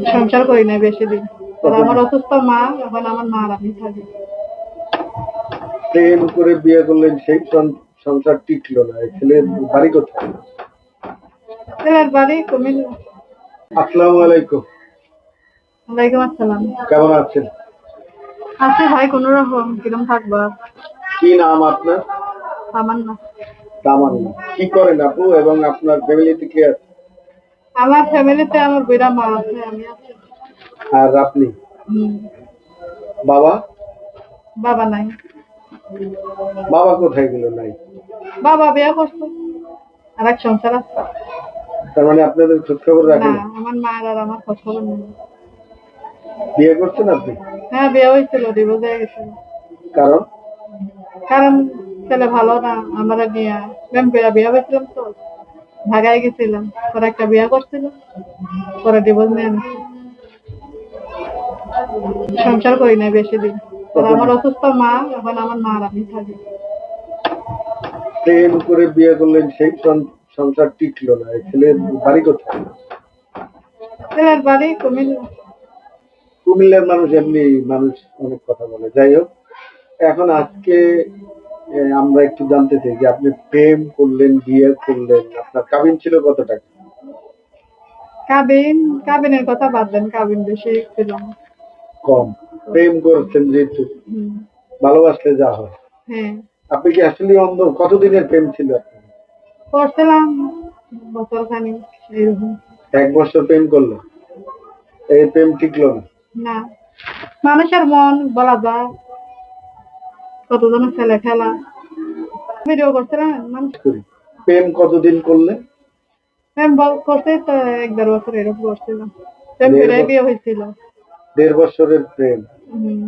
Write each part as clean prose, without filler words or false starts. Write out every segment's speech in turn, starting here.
সংসার করি নাই বেশি দিন। আমার অসুস্থ মা, এখন আমার মা আর আমি থাকি। প্রেম করে বিয়ে করলেন, সেই সংসার টিকলো না। ছেলের বাড়ি কোথায়? ছেলের বাড়ি কুমিল্লা। আসসালামু আলাইকুম। ওয়ালাইকুম আসসালাম। কেমন আছেন? আছি ভাই, কোন রকম। কিরম থাকবা? কি নাম আপনার? তামান্না। তামান্না। কি করেন আপু, এবং আপনার ফ্যামিলিতে কে আছে? আমার ফ্যামিলিতে আমার বুড়া মা আছে, আমি আছি। আর আপনি? হুম। বাবা? বাবা নাই। বাবা কোথায় গেল? নাই। বাবা বিয়ে করছে, আর এক সংসার আছে। তার মানে আপনাদের খোঁজ খবর না, রাখেন? আমার মা আর আমার খোঁজ খবর নেই। বিয়ে করছেন আপনি? হ্যাঁ, বিয়ে হয়েছিল, ডিভোর্স হয়ে গেছিল। কারণ? কারণ ছেলে ভালো না, আমার নিয়ে প্রেম করে বিয়ে হয়েছিলাম তো, ঢাকায় গেছিলাম, পরে একটা বিয়ে করছিল, পরে ডিভোর্স নিয়ে নিছি। সংসার করি নাই বেশি দিন। আমার অসুস্থ মা, এখন আমার মা আর আমি থাকি। প্রেম করে বিয়ে করলেন, সেই সংসার টিকলো না। ছেলের বাড়ি কোথায়? ছেলের বাড়ি কুমিল্লা। কুমিল্লার মানুষ এমনি মানুষ অনেক কথা বলে। যাই হোক, এখন আজকে আমরা একটু জানতে চাই যে আপনি প্রেম করলেন, বিয়ে করলেন, আপনার কাবিন ছিল কত টাকা? কাবিন, কাবিনের কথা বাদ দেন, কাবিন বেশি ছিল না। কম। প্রেম করছেন যেহেতু, হুম। ভালোবাসলে যা হয়। হ্যাঁ, আপনি কি আসলে অন্ধ? কতদিনের প্রেম ছিল আপনার? করছিলাম বছর খানিক এইরকম। 1 বছর প্রেম করলেন, এই প্রেম টিকলো না? না, মানুষের মন বলা যায়, কতজনের ছেলে খেলা। ভিডিও করছিলাম মানুষ। করি। প্রেম কতদিন করলেন? প্রেম করতে তো 1-1.5 বছর এরকম করছিলাম। প্রেম দেড় করে বছর। বিয়ে হয়েছিল। 1.5 বছরের প্রেম। হুম।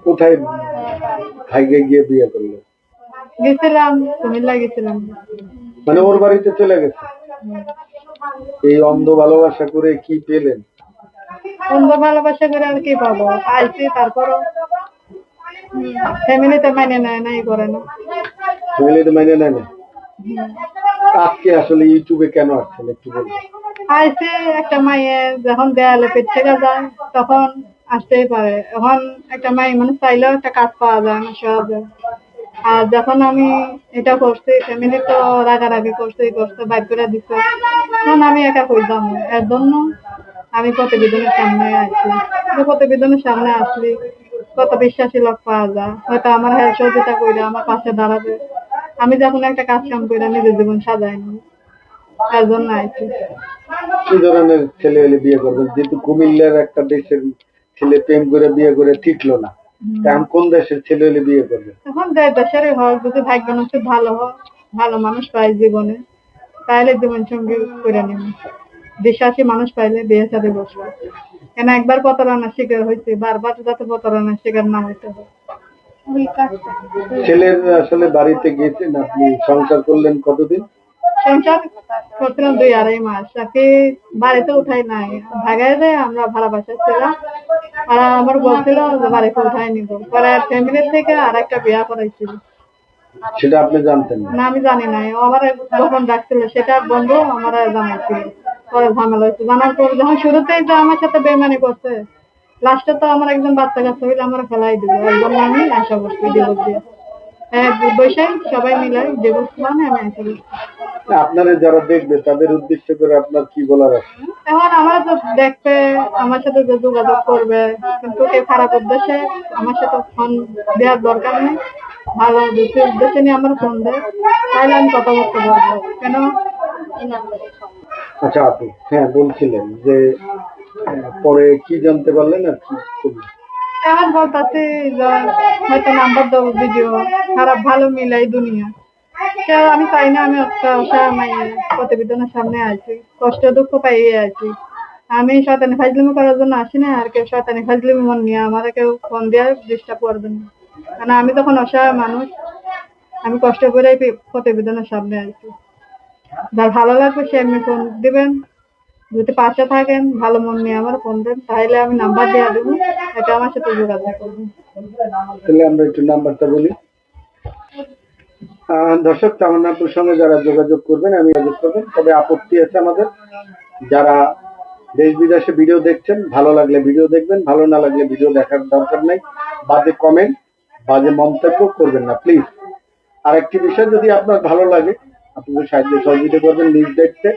কোথায় ভাইগে গিয়ে বিয়ে করলেন? গেছিলাম, কুমিল্লা গেছিলাম। মানে ওর বাড়িতে চলে গেছে? এই অন্ধ ভালোবাসা করে কি পেলেন? অন্ধ ভালোবাসা করে আর কি পাবো, আইছি তারপরও ফ্যামিলিতে মাইনে নেয় নাই, করে না। ফ্যামিলিতে মাইনে নেয় না? আজকে আসলে ইউটিউবে কেন আসছেন একটু বলুন। আইছে একটা মাইয়ে যখন দেয়ালে পেট থেকে যায়, তখন আসতেই পারে। এখন একটা মাই মানে চাইলেও একটা কাজ পাওয়া যায় না সহজে। আর যখন আমি এটা করছি, ফ্যামিলি তো রাগারাগি করছে, বাইর করে দিচ্ছে, তখন আমি একা কই যাবো। এর জন্য আমি প্রতিবেদনের সামনে আসছি। প্রতিবেদনের সামনে আসলি কত বিশ্বাসী লোক পাওয়া যায়, হয়তো আমার সহযোগিতা করে আমার পাশে দাঁড়াবে। আমি যখন একটা কাজ কাম করে নিজের জীবন সাজাই নি, এর জন্য আইছি। কি ধরনের ছেলে হলে বিয়ে করবেন? যেহেতু কুমিল্লার একটা দেশের ছেলে প্রেম করে বিয়ে করে টিকলো না, এখন কোন দেশের ছেলে হলে বিয়ে করবে? এখন দেশেরই হয়, যদি ভাগ্য নসিব ভালো হয়, ভালো মানুষ পাই জীবনে, তাহলে জীবন সঙ্গী করে নেব। বিশ্বাসী মানুষ পাইলে বিয়ে সাথে বসবে। কেন একবার প্রতারণার শিকার হয়েছে, বারবার যাতে প্রতারণার শিকার না হইতে হয়। ছেলের আসলে বাড়িতে গিয়েছেন আপনি, সংসার করলেন কতদিন? সংসার করছিলাম 2-2.5 মাস। তাকে বাড়িতে উঠাই নাই, ঢাকায় যায় আমরা ভাড়া বাসায় ছিলাম। আর আমার বলছিল যে বাড়িতে উঠাই নিব, পরে ফ্যামিলি থেকে আর একটা বিয়া করাইছিল। সেটা আপনি জানতেন না? না, আমি জানি নাই। ও আমার গোপন রাখছিল, সেটা বন্ধু আমার জানাইছিল। পরে ঝামেলা হয়েছে, জানার পর যখন শুরুতেই যে আমার সাথে বেইমানি করছে, লাস্টে তো আমার একজন বাচ্চা কাচ্চা হইলে আমার ফেলাই দিল। এই জন্য আমি আশা করছি ডিভোর্স দিয়ে। হ্যাঁ, বসে সবাই মিলে ডিভোর্স মানে আমি আশা করছি। আপনারা যারা দেখবে তাদের উদ্দেশ্য করে আপনার কি বলার আছে? এখন আমার তো দেখবে, আমার সাথে যে যোগাযোগ করবে, কিন্তু কেউ খারাপ উদ্দেশ্যে আমার সাথে ফোন দেওয়ার দরকার নেই। ভালো উদ্দেশ্যে নিয়ে আমার ফোন দেয়, তাহলে আমি কথা বলতে পারবো। কেন? আচ্ছা আপু, হ্যাঁ বলছিলেন যে পরে কি জানতে পারলেন আর কি করলেন? এখন বলতেছি যে হয়তো নাম্বার দেবো, ভিডিও খারাপ ভালো মিলাই দুনিয়া। কেউ আমি চাই না আমি একটা প্রতিবেদনের সামনে আছি, কষ্ট দুঃখ পাইয়ে আছি। আমি শয়তানি ফাজলিমি করার জন্য আসি না, আর কেউ শয়তানি ফাজলিমি মন নিয়ে আমার কেউ ফোন দিয়ে ডিস্টার্ব করবে না। কারণ আমি তখন অসহায় মানুষ, আমি কষ্ট করে প্রতিবেদনের সামনে আছি। যার ভালো লাগবে সে এমনি ফোন দিবেন, যদি পাশে থাকেন ভালো মন নিয়ে আমার ফোন দেন, তাহলে আমি নাম্বার দিয়ে দেবো, এটা আমার সাথে যোগাযোগ করবেন। তাহলে আমরা একটু নাম্বারটা বলি। দর্শক, তামান্নাপুর সঙ্গে যারা যোগাযোগ করবেন, আমি যোগাযোগ করবেন, তবে আপত্তি আছে আমাদের। যারা দেশ বিদেশে ভিডিও দেখছেন, ভালো লাগলে ভিডিও দেখবেন, ভালো না লাগলে ভিডিও দেখার দরকার নাই। বাজে কমেন্ট, বাজে মন্তব্য করবেন না প্লিজ। আরেকটি বিষয়, যদি আপনার ভালো লাগে আপনি সাহায্য সহযোগিতা করবেন নিজ দেখতে।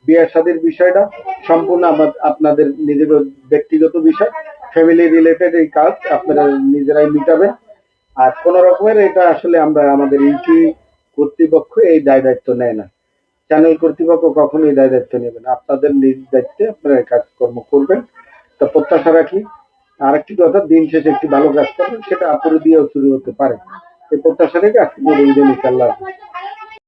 বিয়ে শাদীর বিষয়টা সম্পূর্ণ আপনাদের নিজেদের ব্যক্তিগত বিষয়, ফ্যামিলি রিলেটেড এই কাজ আপনারা নিজেরাই মিটাবেন। আর কোন রকমের এটা আসলে আমরা আমাদের ইউটিউব কর্তৃপক্ষ এই দায় দায়িত্ব নেয় না, চ্যানেল কর্তৃপক্ষ কখনোই দায় দায়িত্ব নেবে না। আপনাদের নিজ দায়িত্বে আপনারা এই কাজকর্ম করবেন, তা প্রত্যাশা রাখি। আরেকটি কথা, দিন শেষে একটি ভালো কাজ করবেন, সেটা আপুরে দিয়েও শুরু হতে পারে। এই প্রত্যাশা রেখে আজকে বলে দিন, ইনশাআল্লাহ।